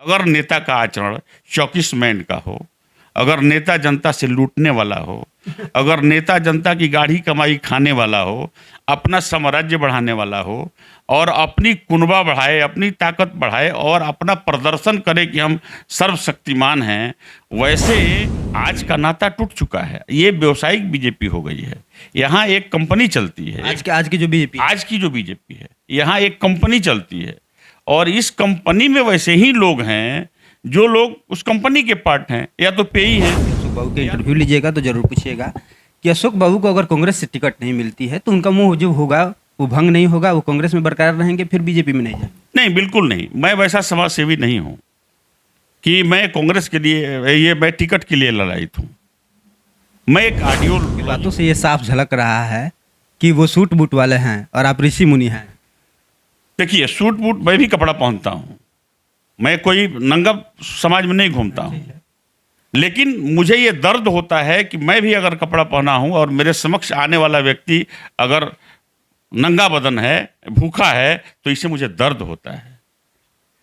अगर नेता का आचरण चौकिसमैन का हो, अगर नेता जनता से लूटने वाला हो, अगर नेता जनता की गाढ़ी कमाई खाने वाला हो, अपना साम्राज्य बढ़ाने वाला हो और अपनी कुनबा बढ़ाए, अपनी ताकत बढ़ाए और अपना प्रदर्शन करे कि हम सर्वशक्तिमान हैं, वैसे आज का नाता टूट चुका है। ये व्यावसायिक बीजेपी हो गई है। यहाँ एक कंपनी चलती है, आज की जो बीजेपी, आज की जो बीजेपी है, यहाँ एक कंपनी चलती है और इस कंपनी में वैसे ही लोग हैं जो लोग उस कंपनी के पार्ट हैं या तो पेई हैं। अशोक बाबू के इंटरव्यू लीजिएगा तो जरूर पूछिएगा कि अशोक बाबू को अगर कांग्रेस से टिकट नहीं मिलती है तो उनका मुंह जो होगा वो भंग नहीं होगा, वो कांग्रेस में बरकरार रहेंगे, फिर बीजेपी में नहीं जाएंगे। नहीं, बिल्कुल नहीं। मैं वैसा समाज सेवी नहीं हूँ कि मैं कांग्रेस के लिए मैं टिकट के लिए लड़ाईत हूँ। मैं एक आइडियोलॉजी, बातों से ये साफ झलक रहा है कि वो सूट बूट वाले हैं और आप ऋषि मुनि हैं। देखिए, सूट बूट मैं भी कपड़ा पहनता हूँ, मैं कोई नंगा समाज में नहीं घूमता हूँ, लेकिन मुझे ये दर्द होता है कि मैं भी अगर कपड़ा पहना हूँ और मेरे समक्ष आने वाला व्यक्ति अगर नंगा बदन है, भूखा है, तो इससे मुझे दर्द होता है।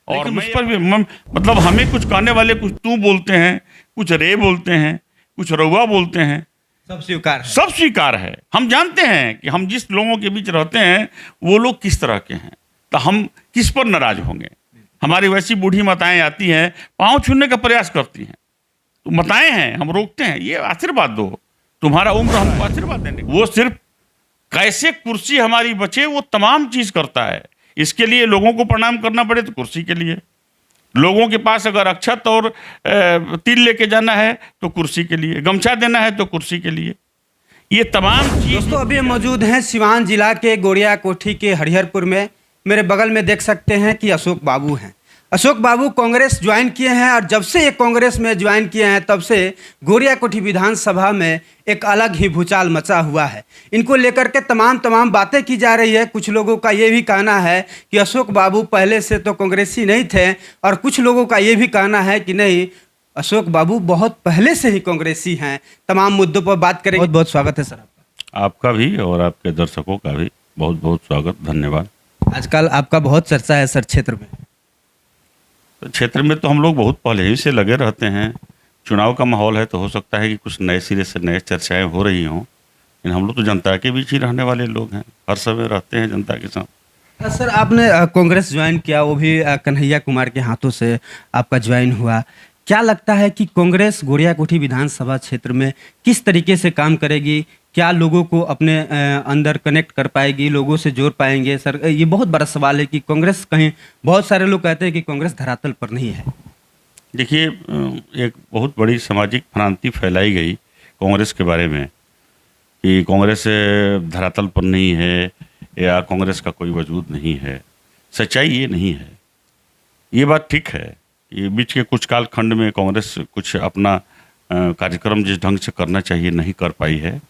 और उस पर भी मतलब हमें कुछ कहने वाले कुछ तू बोलते हैं, कुछ रे बोलते हैं, कुछ रउआ बोलते हैं, सब स्वीकार है। सब स्वीकार है। हम जानते हैं कि हम जिस लोगों के बीच रहते हैं वो लोग किस तरह के हैं, तो हम किस पर नाराज होंगे। हमारी वैसी बूढ़ी माताएं आती हैं, पाँव छूने का प्रयास करती हैं, तो माताएं हैं, हम रोकते हैं, ये आशीर्वाद दो, तुम्हारा उम्र हमको आशीर्वाद देने। वो सिर्फ कैसे कुर्सी हमारी बचे वो तमाम चीज करता है। इसके लिए लोगों को प्रणाम करना पड़े तो कुर्सी के लिए, लोगों के पास अगर अक्षत और तिल लेके जाना है तो कुर्सी के लिए, गमछा देना है तो कुर्सी के लिए, ये तमाम चीज। दोस्तों अभी हम मौजूद हैं सिवान जिला के गोरिया कोठी के हरिहरपुर में। मेरे बगल में देख सकते हैं कि अशोक बाबू हैं। अशोक बाबू कांग्रेस ज्वाइन किए हैं और जब से ये कांग्रेस में ज्वाइन किए हैं तब से गोरिया कोठी विधानसभा में एक अलग ही भूचाल मचा हुआ है। इनको लेकर के तमाम बातें की जा रही है। कुछ लोगों का ये भी कहना है कि अशोक बाबू पहले से तो कांग्रेसी नहीं थे और कुछ लोगों का ये भी कहना है कि नहीं, अशोक बाबू बहुत पहले से ही कांग्रेसी हैं। तमाम मुद्दों पर बात करेंगे। बहुत बहुत स्वागत है सर आपका भी और आपके दर्शकों का भी बहुत बहुत स्वागत, धन्यवाद। आजकल आपका बहुत चर्चा है सर क्षेत्र में। क्षेत्र में तो हम लोग बहुत पहले ही से लगे रहते हैं। चुनाव का माहौल है तो हो सकता है कि कुछ नए सिरे से नए चर्चाएं हो रही हों, लेकिन हम लोग तो जनता के बीच ही रहने वाले लोग हैं, हर समय रहते हैं जनता के साथ। सर आपने कांग्रेस ज्वाइन किया, वो भी कन्हैया कुमार के हाथों से आपका ज्वाइन हुआ। क्या लगता है कि कांग्रेस गोरिया कोठी विधानसभा क्षेत्र में किस तरीके से काम करेगी? क्या लोगों को अपने अंदर कनेक्ट कर पाएगी, लोगों से जोड़ पाएंगे? सर ये बहुत बड़ा सवाल है कि कांग्रेस कहीं, बहुत सारे लोग कहते हैं कि कांग्रेस धरातल पर नहीं है। देखिए, एक बहुत बड़ी सामाजिक भ्रांति फैलाई गई कांग्रेस के बारे में कि कांग्रेस धरातल पर नहीं है या कांग्रेस का कोई वजूद नहीं है। सच्चाई ये नहीं है। ये बात ठीक है, ये बीच के कुछ कालखंड में कांग्रेस कुछ अपना कार्यक्रम जिस ढंग से करना चाहिए नहीं कर पाई है।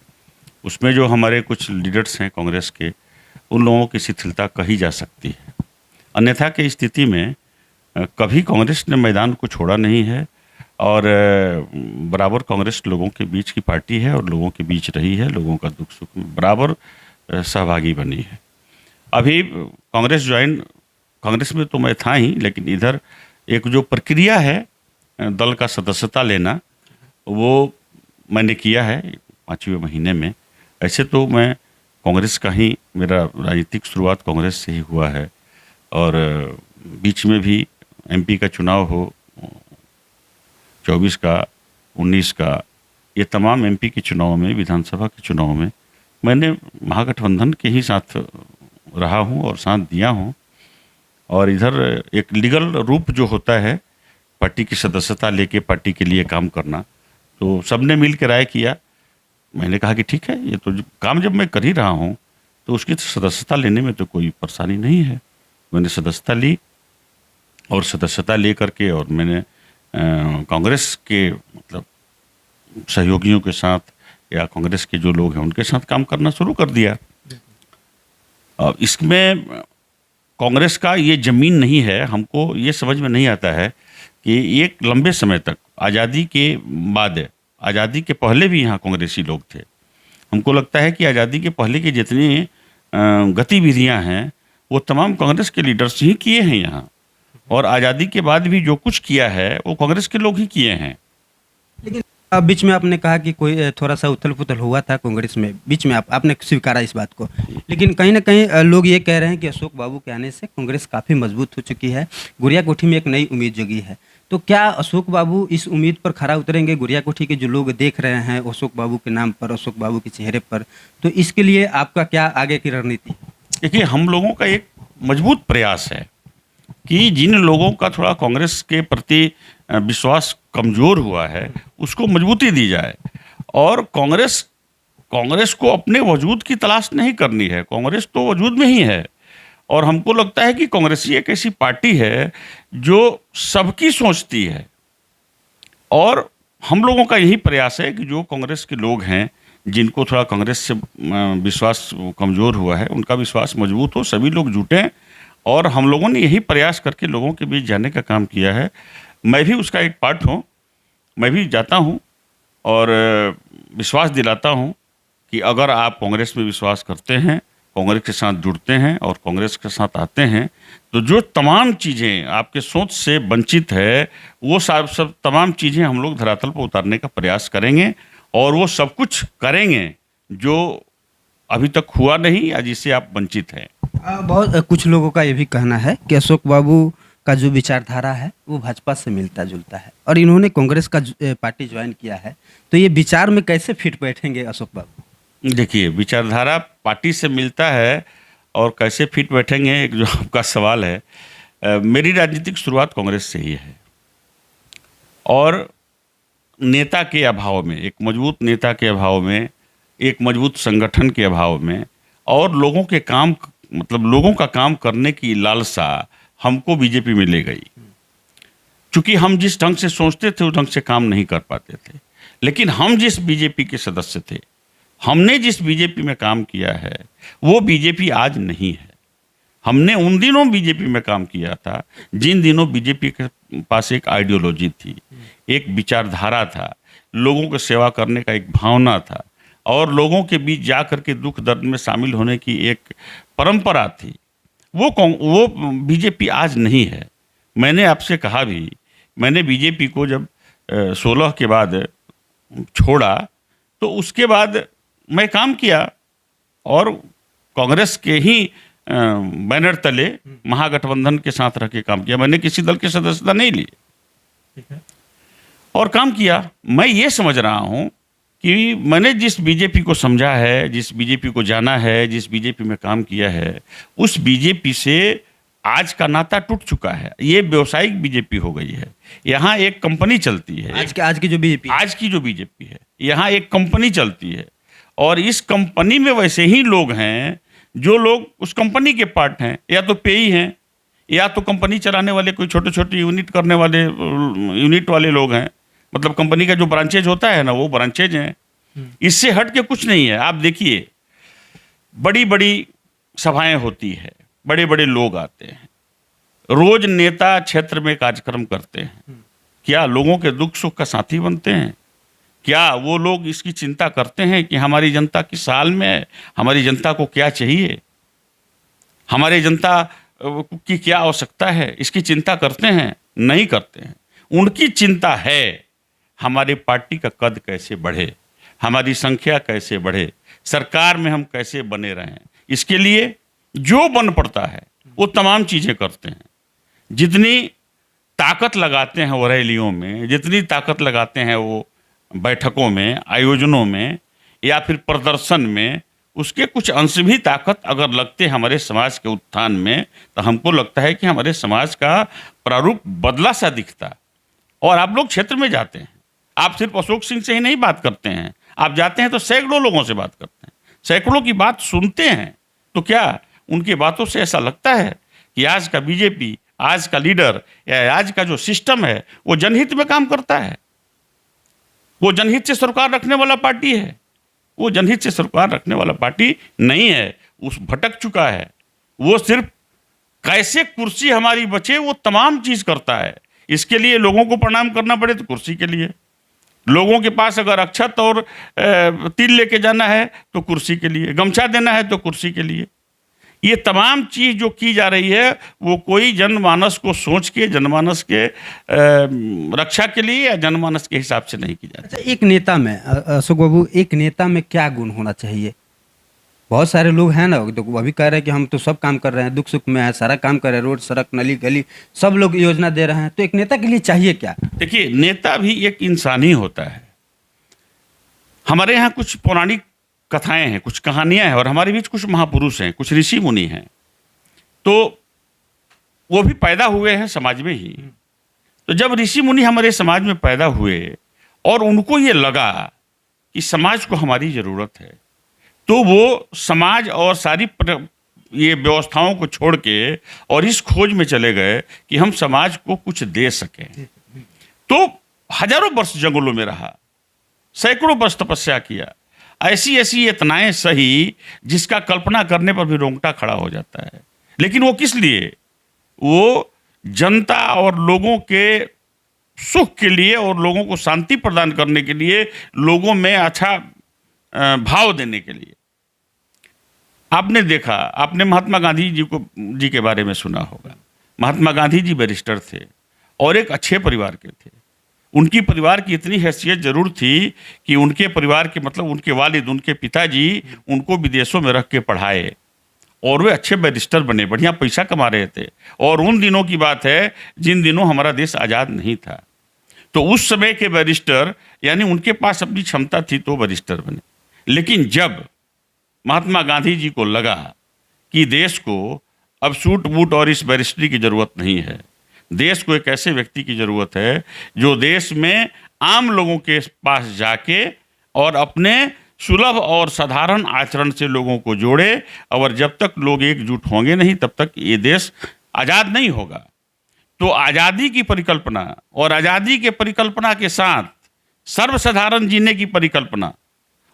उसमें जो हमारे कुछ लीडर्स हैं कांग्रेस के, उन लोगों की शिथिलता कही जा सकती है। अन्यथा की स्थिति में कभी कांग्रेस ने मैदान को छोड़ा नहीं है और बराबर कांग्रेस लोगों के बीच की पार्टी है और लोगों के बीच रही है, लोगों का दुख सुख में बराबर सहभागी बनी है। अभी कांग्रेस में तो मैं था ही, लेकिन इधर एक जो प्रक्रिया है दल का सदस्यता लेना, वो मैंने किया है 5वें महीने में। ऐसे तो मैं कांग्रेस का ही, मेरा राजनीतिक शुरुआत कांग्रेस से ही हुआ है और बीच में भी एमपी का चुनाव हो 24 का, 19 का, ये तमाम एमपी के चुनाव में, विधानसभा के चुनाव में मैंने महागठबंधन के ही साथ रहा हूँ और साथ दिया हूँ। और इधर एक लीगल रूप जो होता है पार्टी की सदस्यता लेके पार्टी के लिए काम करना, तो सबने मिल के राय किया। मैंने कहा कि ठीक है, ये तो काम जब मैं कर ही रहा हूँ तो उसकी सदस्यता लेने में तो कोई परेशानी नहीं है। मैंने सदस्यता ली और सदस्यता ले करके और मैंने कांग्रेस के मतलब सहयोगियों के साथ या कांग्रेस के जो लोग हैं उनके साथ काम करना शुरू कर दिया। इसमें कांग्रेस का ये जमीन नहीं है। हमको ये समझ में नहीं आता है कि एक लंबे समय तक आज़ादी के बाद, आज़ादी के पहले भी यहाँ कांग्रेसी लोग थे। हमको लगता है कि आज़ादी के पहले की जितनी गतिविधियाँ हैं वो तमाम कांग्रेस के लीडर्स ही किए हैं यहाँ। और आज़ादी के बाद भी जो कुछ किया है वो कांग्रेस के लोग ही किए हैं। लेकिन अब बीच में आपने कहा कि कोई थोड़ा सा उथल पुथल हुआ था कांग्रेस में, बीच में आपने स्वीकारा इस बात को, लेकिन कहीं ना कहीं लोग ये कह रहे हैं कि अशोक बाबू के आने से कांग्रेस काफ़ी मजबूत हो चुकी है, गुड़िया कोठी में एक नई उम्मीद जगी है। तो क्या अशोक बाबू इस उम्मीद पर खरा उतरेंगे? गुड़िया कोठी के जो लोग देख रहे हैं अशोक बाबू के नाम पर, अशोक बाबू के चेहरे पर, तो इसके लिए आपका क्या आगे की रणनीति? देखिए, हम लोगों का एक मजबूत प्रयास है कि जिन लोगों का थोड़ा कांग्रेस के प्रति विश्वास कमजोर हुआ है उसको मजबूती दी जाए। और कांग्रेस को अपने वजूद की तलाश नहीं करनी है, कांग्रेस तो वजूद में ही है। और हमको लगता है कि कांग्रेस ही एक ऐसी पार्टी है जो सबकी सोचती है। और हम लोगों का यही प्रयास है कि जो कांग्रेस के लोग हैं जिनको थोड़ा कांग्रेस से विश्वास कमज़ोर हुआ है उनका विश्वास मजबूत हो, सभी लोग जुटें। और हम लोगों ने यही प्रयास करके लोगों के बीच जाने का काम किया है। मैं भी उसका एक पार्ट हूँ, मैं भी जाता हूँ और विश्वास दिलाता हूँ कि अगर आप कांग्रेस में विश्वास करते हैं, कांग्रेस के साथ जुड़ते हैं और कांग्रेस के साथ आते हैं, तो जो तमाम चीज़ें आपके सोच से वंचित है वो सब तमाम चीज़ें हम लोग धरातल पर उतारने का प्रयास करेंगे। और वो सब कुछ करेंगे जो अभी तक हुआ नहीं या जिससे आप वंचित हैं। बहुत कुछ लोगों का ये भी कहना है कि अशोक बाबू का जो विचारधारा है वो भाजपा से मिलता जुलता है और इन्होंने कांग्रेस का पार्टी ज्वाइन किया है, तो ये विचार में कैसे फिट बैठेंगे अशोक बाबू? देखिए, विचारधारा पार्टी से मिलता है और कैसे फिट बैठेंगे, एक जो आपका सवाल है। मेरी राजनीतिक शुरुआत कांग्रेस से ही है और नेता के अभाव में, एक मजबूत नेता के अभाव में, एक मजबूत संगठन के अभाव में और लोगों के काम, मतलब लोगों का काम करने की लालसा हमको बीजेपी में ले गई। क्योंकि हम जिस ढंग से सोचते थे उस ढंग से काम नहीं कर पाते थे। लेकिन हम जिस बीजेपी के सदस्य थे, हमने जिस बीजेपी में काम किया है वो बीजेपी आज नहीं है। हमने उन दिनों बीजेपी में काम किया था जिन दिनों बीजेपी के पास एक आइडियोलॉजी थी, एक विचारधारा था, लोगों को सेवा करने का एक भावना था और लोगों के बीच जा कर के दुख दर्द में शामिल होने की एक परंपरा थी। वो बीजेपी आज नहीं है। मैंने आपसे कहा भी, मैंने बीजेपी को जब 16 के बाद छोड़ा तो उसके बाद मैं काम किया और कांग्रेस के ही बैनर तले महागठबंधन के साथ रह के काम किया। मैंने किसी दल की सदस्यता नहीं ली और काम किया। मैं ये समझ रहा हूँ कि मैंने जिस बीजेपी को समझा है, जिस बीजेपी को जाना है, जिस बीजेपी में काम किया है, उस बीजेपी से आज का नाता टूट चुका है। ये व्यावसायिक बीजेपी हो गई है। यहाँ एक कंपनी चलती है, आज की जो बीजेपी है, यहाँ एक कंपनी चलती है और इस कंपनी में वैसे ही लोग हैं जो लोग उस कंपनी के पार्ट हैं, या तो पेई हैं या तो कंपनी चलाने वाले कोई छोटे छोटे यूनिट वाले लोग हैं। मतलब कंपनी का जो ब्रांचेज होता है ना, वो ब्रांचेज हैं। इससे हट के कुछ नहीं है। आप देखिए, बड़ी बड़ी सभाएं होती है, बड़े बड़े लोग आते हैं, रोज नेता क्षेत्र में कार्यक्रम करते हैं। क्या लोगों के दुख सुख का साथी बनते हैं? क्या वो लोग इसकी चिंता करते हैं कि हमारी जनता किस हाल में है, हमारी जनता को क्या चाहिए, हमारी जनता की क्या आवश्यकता है, इसकी चिंता करते हैं? नहीं करते हैं। उनकी चिंता है हमारी पार्टी का कद कैसे बढ़े, हमारी संख्या कैसे बढ़े, सरकार में हम कैसे बने रहें। इसके लिए जो बन पड़ता है वो तमाम चीज़ें करते हैं। जितनी ताकत लगाते हैं वो रैलियों में, जितनी ताकत लगाते हैं वो बैठकों में, आयोजनों में या फिर प्रदर्शन में, उसके कुछ अंश भी ताकत अगर लगते हमारे समाज के उत्थान में, तो हमको लगता है कि हमारे समाज का प्रारूप बदला सा दिखता। और आप लोग क्षेत्र में जाते हैं, आप सिर्फ अशोक सिंह से ही नहीं बात करते हैं, आप जाते हैं तो सैकड़ों लोगों से बात करते हैं, सैकड़ों की बात सुनते हैं। तो क्या उनकी बातों से ऐसा लगता है कि आज का बीजेपी, आज का लीडर या आज का जो सिस्टम है वो जनहित में काम करता है? वो जनहित से सरोकार रखने वाला पार्टी है? वो जनहित से सरोकार रखने वाला पार्टी नहीं है। उस भटक चुका है। वो सिर्फ कैसे कुर्सी हमारी बचे वो तमाम चीज़ करता है। इसके लिए लोगों को प्रणाम करना पड़े तो कुर्सी के लिए, लोगों के पास अगर अक्षत और तिल लेके जाना है तो कुर्सी के लिए, गमछा देना है तो कुर्सी के लिए। ये तमाम चीज़ जो की जा रही है वो कोई जनमानस को सोच के, जनमानस के रक्षा के लिए या जनमानस के हिसाब से नहीं की जाती। अच्छा, एक नेता में अशोक बाबू, एक नेता में क्या गुण होना चाहिए? बहुत सारे लोग हैं ना, तो वो भी कह रहे हैं कि हम तो सब काम कर रहे हैं, दुख सुख में है, सारा काम कर रहे हैं, रोड सड़क नली गली सब लोग योजना दे रहे हैं, तो एक नेता के लिए चाहिए क्या? देखिए, नेता भी एक इंसान ही होता है। हमारे यहाँ कुछ पौराणिक कथाएं हैं, कुछ कहानियां हैं, और हमारे बीच कुछ महापुरुष हैं, कुछ ऋषि मुनि हैं, तो वो भी पैदा हुए हैं समाज में ही। तो जब ऋषि मुनि हमारे समाज में पैदा हुए और उनको ये लगा कि समाज को हमारी ज़रूरत है, तो वो समाज और सारी ये व्यवस्थाओं को छोड़ के और इस खोज में चले गए कि हम समाज को कुछ दे सकें। तो हजारों वर्ष जंगलों में रहा, सैकड़ों वर्ष तपस्या किया, ऐसी ऐसी यातनाएं सही जिसका कल्पना करने पर भी रोंगटा खड़ा हो जाता है। लेकिन वो किस लिए? वो जनता और लोगों के सुख के लिए और लोगों को शांति प्रदान करने के लिए, लोगों में अच्छा भाव देने के लिए। आपने देखा, आपने महात्मा गांधी जी के बारे में सुना होगा। महात्मा गांधी जी बैरिस्टर थे और एक अच्छे परिवार के थे। उनकी परिवार की इतनी हैसियत जरूर थी कि उनके परिवार के मतलब उनके वालिद, उनके पिताजी उनको विदेशों में रख के पढ़ाए और वे अच्छे बैरिस्टर बने, बढ़िया पैसा कमा रहे थे। और उन दिनों की बात है जिन दिनों हमारा देश आज़ाद नहीं था। तो उस समय के बैरिस्टर, यानी उनके पास अपनी क्षमता थी तो बैरिस्टर बने। लेकिन जब महात्मा गांधी जी को लगा कि देश को अब सूट बूट और इस बैरिस्ट्री की ज़रूरत नहीं है, देश को एक ऐसे व्यक्ति की ज़रूरत है जो देश में आम लोगों के पास जाके और अपने सुलभ और साधारण आचरण से लोगों को जोड़े। और जब तक लोग एकजुट होंगे नहीं तब तक ये देश आज़ाद नहीं होगा। तो आज़ादी की परिकल्पना और आज़ादी के परिकल्पना के साथ सर्वसाधारण जीने की परिकल्पना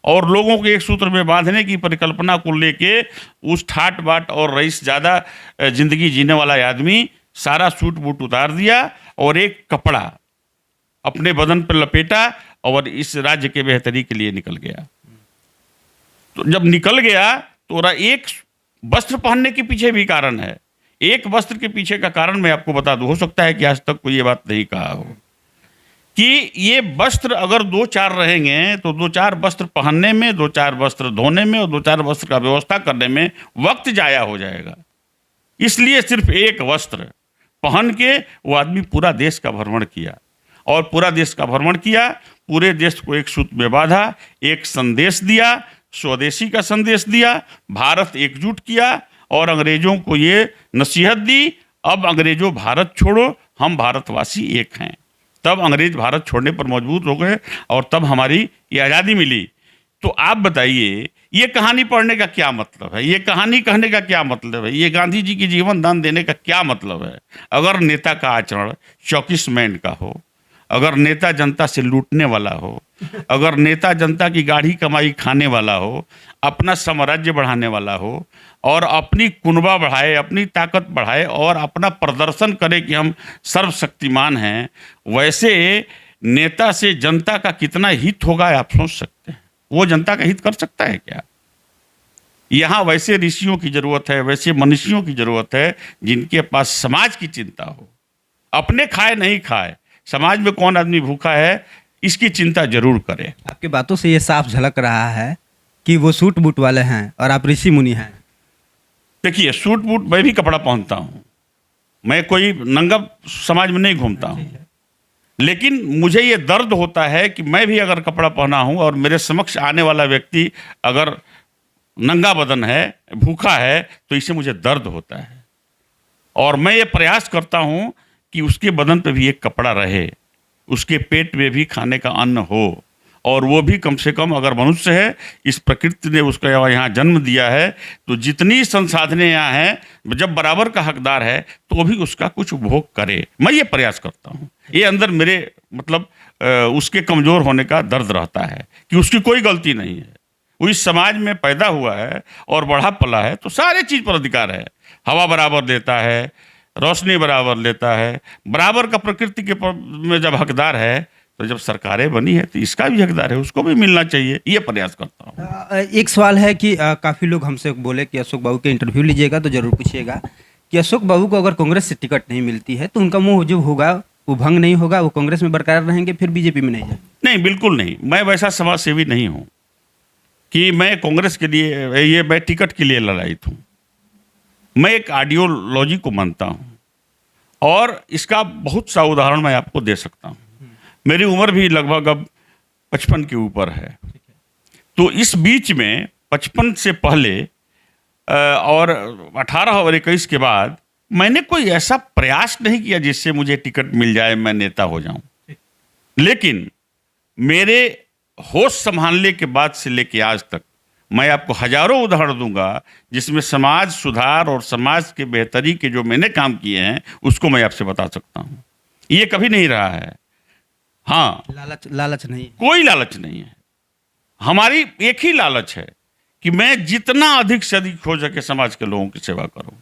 और लोगों को एक सूत्र में बांधने की परिकल्पना को लेके उस ठाट बाट और रईस ज़्यादा जिंदगी जीने वाला आदमी सारा सूट बूट उतार दिया और एक कपड़ा अपने बदन पर लपेटा और इस राज्य के बेहतरी के लिए निकल गया। तो जब निकल गया तो एक वस्त्र पहनने के पीछे भी कारण है। एक वस्त्र के पीछे का कारण मैं आपको बता दूं, हो सकता है कि आज तक कोई ये बात नहीं कहा हो कि ये वस्त्र अगर 2-4 रहेंगे तो 2-4 वस्त्र पहनने में, 2-4 वस्त्र धोने में और 2-4 वस्त्र का व्यवस्था करने में वक्त जाया हो जाएगा। इसलिए सिर्फ एक वस्त्र पहन के वो आदमी पूरा देश का भ्रमण किया और पूरा देश का भ्रमण किया, पूरे देश को एक सूत्र में बांधा, एक संदेश दिया, स्वदेशी का संदेश दिया, भारत एकजुट किया और अंग्रेजों को ये नसीहत दी, अब अंग्रेजों भारत छोड़ो, हम भारतवासी एक हैं। तब अंग्रेज भारत छोड़ने पर मजबूर हो गए और तब हमारी ये आज़ादी मिली। तो आप बताइए ये कहानी पढ़ने का क्या मतलब है? ये कहानी कहने का क्या मतलब है? ये गांधी जी की जीवन दान देने का क्या मतलब है? अगर नेता का आचरण चौकिसमैन का हो, अगर नेता जनता से लूटने वाला हो, अगर नेता जनता की गाढ़ी कमाई खाने वाला हो, अपना साम्राज्य बढ़ाने वाला हो और अपनी कुनबा बढ़ाए, अपनी ताकत बढ़ाए और अपना प्रदर्शन करे कि हम सर्वशक्तिमान हैं, वैसे नेता से जनता का कितना हित होगा आप सोच सकते हैं। वो जनता का हित कर सकता है क्या? यहाँ वैसे ऋषियों की जरूरत है, वैसे मनुष्यों की जरूरत है जिनके पास समाज की चिंता हो। अपने खाए नहीं खाए, समाज में कौन आदमी भूखा है इसकी चिंता जरूर करे। आपकी बातों से ये साफ झलक रहा है कि वो सूट बूट वाले हैं और आप ऋषि मुनि हैं। देखिए, सूट बूट मैं भी कपड़ा पहनता हूँ, मैं कोई नंगा समाज में नहीं घूमता हूँ, लेकिन मुझे ये दर्द होता है कि मैं भी अगर कपड़ा पहना हूँ और मेरे समक्ष आने वाला व्यक्ति अगर नंगा बदन है, भूखा है, तो इससे मुझे दर्द होता है और मैं ये प्रयास करता हूँ कि उसके बदन पे भी एक कपड़ा रहे, उसके पेट में भी खाने का अन्न हो और वो भी कम से कम अगर मनुष्य है, इस प्रकृति ने उसका यहाँ जन्म दिया है, तो जितनी संसाधनें यहाँ हैं जब बराबर का हकदार है तो भी उसका कुछ उपभोग करे। मैं ये प्रयास करता हूँ। ये अंदर मेरे मतलब उसके कमज़ोर होने का दर्द रहता है कि उसकी कोई गलती नहीं है, वो इस समाज में पैदा हुआ है और बढ़ा पला है, तो सारे चीज़ पर अधिकार है। हवा बराबर देता है, रोशनी बराबर लेता है, बराबर का प्रकृति के में जब हकदार है तो जब सरकारें बनी है तो इसका भी हकदार है, उसको भी मिलना चाहिए, ये प्रयास करता हूँ। एक सवाल है कि काफ़ी लोग हमसे बोले कि अशोक बाबू के इंटरव्यू लीजिएगा तो जरूर पूछिएगा कि अशोक बाबू को अगर कांग्रेस से टिकट नहीं मिलती है तो उनका मुंह जो होगा वो भंग नहीं होगा, वो कांग्रेस में बरकरार रहेंगे, फिर बीजेपी में नहीं जाएंगे? नहीं, बिल्कुल नहीं। मैं वैसा समाज सेवी नहीं हूँ कि मैं कांग्रेस के लिए मैं टिकट के लिए ललायित हूँ। मैं एक आइडियोलॉजी को मानता हूँ और इसका बहुत सा उदाहरण मैं आपको दे सकता हूँ। मेरी उम्र भी लगभग अब 55 के ऊपर है, तो इस बीच में 55 से पहले और 18 और 21 के बाद मैंने कोई ऐसा प्रयास नहीं किया जिससे मुझे टिकट मिल जाए, मैं नेता हो जाऊं। लेकिन मेरे होश संभालने के बाद से लेके आज तक मैं आपको हजारों उदाहरण दूंगा जिसमें समाज सुधार और समाज के बेहतरी के जो मैंने काम किए हैं उसको मैं आपसे बता सकता हूं। ये कभी नहीं रहा है। हाँ, लालच नहीं, कोई लालच नहीं है। हमारी एक ही लालच है कि मैं जितना अधिक से अधिक हो सके समाज के लोगों की सेवा करूं।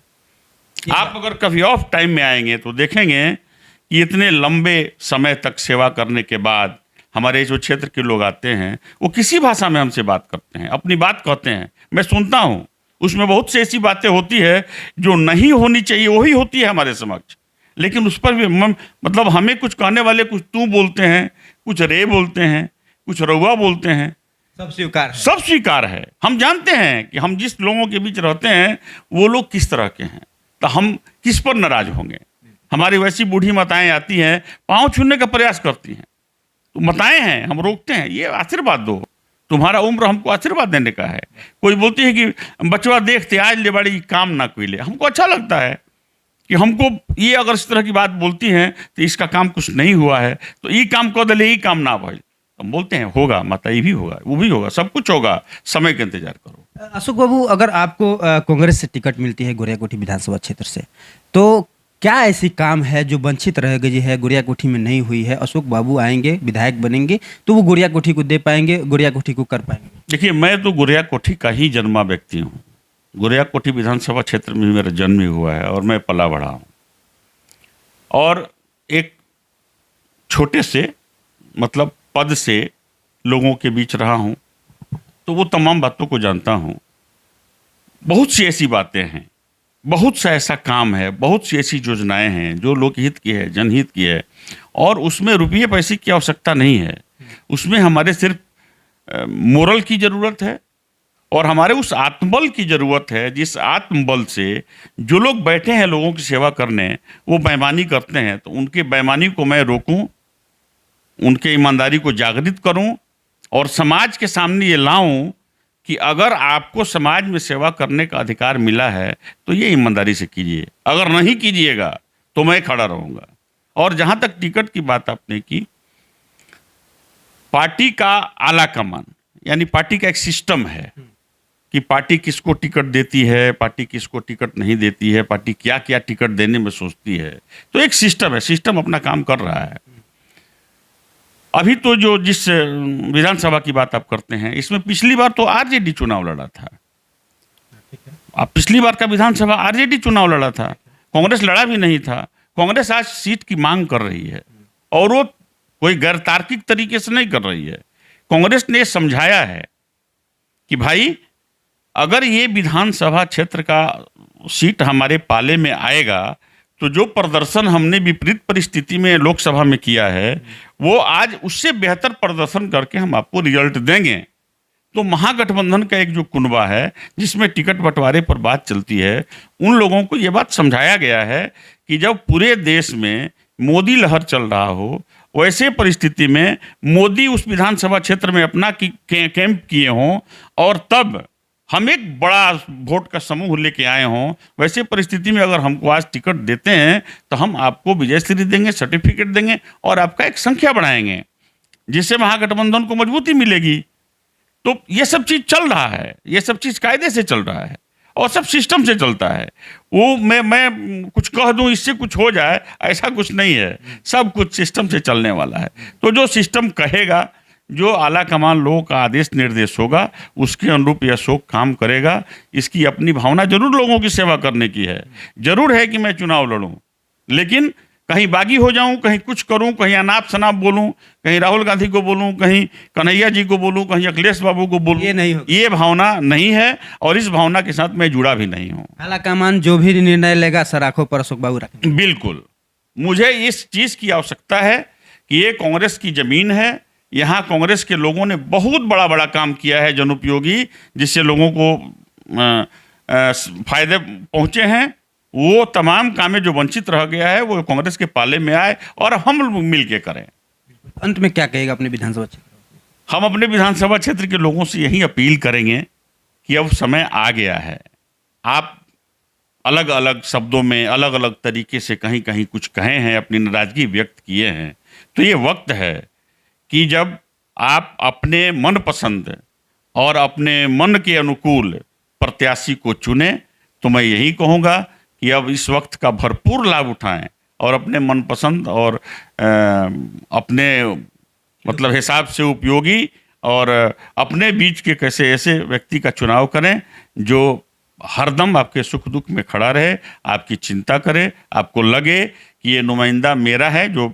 आप अगर कभी ऑफ टाइम में आएंगे तो देखेंगे कि इतने लंबे समय तक सेवा करने के बाद हमारे जो क्षेत्र के लोग आते हैं वो किसी भाषा में हमसे बात करते हैं, अपनी बात कहते हैं, मैं सुनता हूं। उसमें बहुत सी ऐसी बातें होती है जो नहीं होनी चाहिए वही होती है हमारे समक्ष, लेकिन उस पर भी मतलब हमें कुछ कहने वाले कुछ तू बोलते हैं, कुछ रे बोलते हैं, कुछ रउआ बोलते हैं। सब स्वीकार है, सब स्वीकार है। हम जानते हैं कि हम जिस लोगों के बीच रहते हैं वो लोग किस तरह के हैं, तो हम किस पर नाराज होंगे। हमारी वैसी बूढ़ी माताएं आती हैं, पांव छूने का प्रयास करती हैं, तो माताएं हैं, हम रोकते हैं, ये आशीर्वाद दो, तुम्हारा उम्र हमको आशीर्वाद देने का है। कोई बोलती है कि बचवा देखते आज ले बड़ी काम ना कोई ले। हमको अच्छा लगता है कि हमको ये अगर इस तरह की बात बोलती हैं तो इसका काम कुछ नहीं हुआ है, तो ये काम कर दे, ये काम ना भाई, हम बोलते हैं होगा माता, ये भी होगा, वो भी होगा, सब कुछ होगा, समय का इंतजार करो। अशोक बाबू, अगर आपको कांग्रेस से टिकट मिलती है गोरियाकोठी विधानसभा क्षेत्र से, तो क्या ऐसी काम है जो वंचित रह गई है, गोरियाकोठी में नहीं हुई है? अशोक बाबू आएंगे, विधायक बनेंगे तो वो गोरियाकोठी को दे पाएंगे, गोरियाकोठी को कर पाएंगे? देखिए, मैं तो गोरियाकोठी का ही जन्मा व्यक्ति हूँ। गोरियाकोठी विधानसभा क्षेत्र में मेरा जन्म ही हुआ है और मैं पला बढ़ा हूँ, और एक छोटे से मतलब पद से लोगों के बीच रहा हूँ, तो वो तमाम बातों को जानता हूँ। बहुत सी ऐसी बातें हैं, बहुत सा ऐसा काम है, बहुत सी ऐसी योजनाएं हैं जो लोकहित की है, जनहित की है, और उसमें रुपये पैसे की आवश्यकता नहीं है। उसमें हमारे सिर्फ मोरल की ज़रूरत है और हमारे उस आत्मबल की ज़रूरत है, जिस आत्मबल से जो लोग बैठे हैं लोगों की सेवा करने, वो बेईमानी करते हैं, तो उनके बेईमानी को मैं रोकूं, उनके ईमानदारी को जागृत करूं और समाज के सामने ये लाऊं कि अगर आपको समाज में सेवा करने का अधिकार मिला है तो ये ईमानदारी से कीजिए, अगर नहीं कीजिएगा तो मैं खड़ा रहूँगा। और जहाँ तक टिकट की बात आपने की, पार्टी का आला कमान यानी पार्टी का एक सिस्टम है कि पार्टी किसको टिकट देती है, पार्टी किसको टिकट नहीं देती है, पार्टी क्या क्या टिकट देने में सोचती है, तो एक सिस्टम है, सिस्टम अपना काम कर रहा है। अभी तो जो जिस विधानसभा की बात आप करते हैं, इसमें पिछली बार तो आरजेडी चुनाव लड़ा था। अब पिछली बार का विधानसभा आरजेडी चुनाव लड़ा था, कांग्रेस लड़ा भी नहीं था। कांग्रेस आज सीट की मांग कर रही है और वो कोई गैर तार्किक तरीके से नहीं कर रही है। कांग्रेस ने समझाया है कि भाई अगर ये विधानसभा क्षेत्र का सीट हमारे पाले में आएगा तो जो प्रदर्शन हमने विपरीत परिस्थिति में लोकसभा में किया है वो आज उससे बेहतर प्रदर्शन करके हम आपको रिजल्ट देंगे। तो महागठबंधन का एक जो कुनबा है जिसमें टिकट बंटवारे पर बात चलती है, उन लोगों को ये बात समझाया गया है कि जब पूरे देश में मोदी लहर चल रहा हो, वैसे परिस्थिति में मोदी उस विधानसभा क्षेत्र में अपना कैंप किए हों और तब हम एक बड़ा वोट का समूह लेके आए हों, वैसे परिस्थिति में अगर हमको आज टिकट देते हैं तो हम आपको विजयश्री देंगे, सर्टिफिकेट देंगे और आपका एक संख्या बढ़ाएंगे, जिससे महागठबंधन को मजबूती मिलेगी। तो ये सब चीज़ चल रहा है, ये सब चीज़ कायदे से चल रहा है और सब सिस्टम से चलता है। वो मैं कुछ कह दूं इससे कुछ हो जाए, ऐसा कुछ नहीं है, सब कुछ सिस्टम से चलने वाला है। तो जो सिस्टम कहेगा, जो आला कमान लोगों का आदेश निर्देश होगा, उसके अनुरूप यह अशोक काम करेगा। इसकी अपनी भावना जरूर लोगों की सेवा करने की है, जरूर है कि मैं चुनाव लड़ूं, लेकिन कहीं बागी हो जाऊं, कहीं कुछ करूं, कहीं अनाप शनाप बोलूं, कहीं राहुल गांधी को बोलूं, कहीं कन्हैया जी को बोलूं, कहीं अखिलेश बाबू को बोलूं, ये नहीं होगा। ये भावना नहीं है और इस भावना के साथ मैं जुड़ा भी नहीं हूं। हालांकि जो भी निर्णय लेगा सर आंखों पर अशोक बाबू रखेंगे। बिल्कुल, मुझे इस चीज की आवश्यकता है कि ये कांग्रेस की जमीन है, यहाँ कांग्रेस के लोगों ने बहुत बड़ा बड़ा काम किया है जनोपयोगी, जिससे लोगों को फायदे पहुंचे हैं। वो तमाम कामें जो वंचित रह गया है वो कांग्रेस के पाले में आए और हम लोग मिल के करें। अंत में क्या कहेगा अपने विधानसभा क्षेत्र? हम अपने विधानसभा क्षेत्र के लोगों से यही अपील करेंगे कि अब समय आ गया है। आप अलग अलग शब्दों में अलग अलग तरीके से कहीं कहीं कुछ कहे हैं, अपनी नाराजगी व्यक्त किए हैं, तो ये वक्त है कि जब आप अपने मनपसंद और अपने मन के अनुकूल प्रत्याशी को चुने, तो मैं यही कहूँगा कि अब इस वक्त का भरपूर लाभ उठाएं और अपने मनपसंद और अपने मतलब हिसाब से उपयोगी और अपने बीच के कैसे ऐसे व्यक्ति का चुनाव करें जो हरदम आपके सुख दुख में खड़ा रहे, आपकी चिंता करे, आपको लगे कि ये नुमाइंदा मेरा है। जो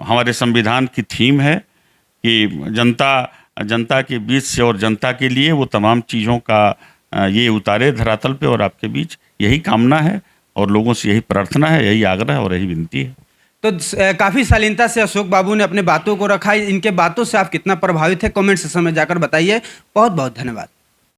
हमारे संविधान की थीम है कि जनता के बीच से और जनता के लिए, वो तमाम चीज़ों का ये उतारे धरातल पे और आपके बीच, यही कामना है और लोगों से यही प्रार्थना है, यही आग्रह और यही विनती है। तो काफ़ी शालीनता से अशोक बाबू ने अपने बातों को रखा। इनके बातों से आप कितना प्रभावित है, कमेंट सेक्शन में जाकर बताइए। बहुत बहुत धन्यवाद।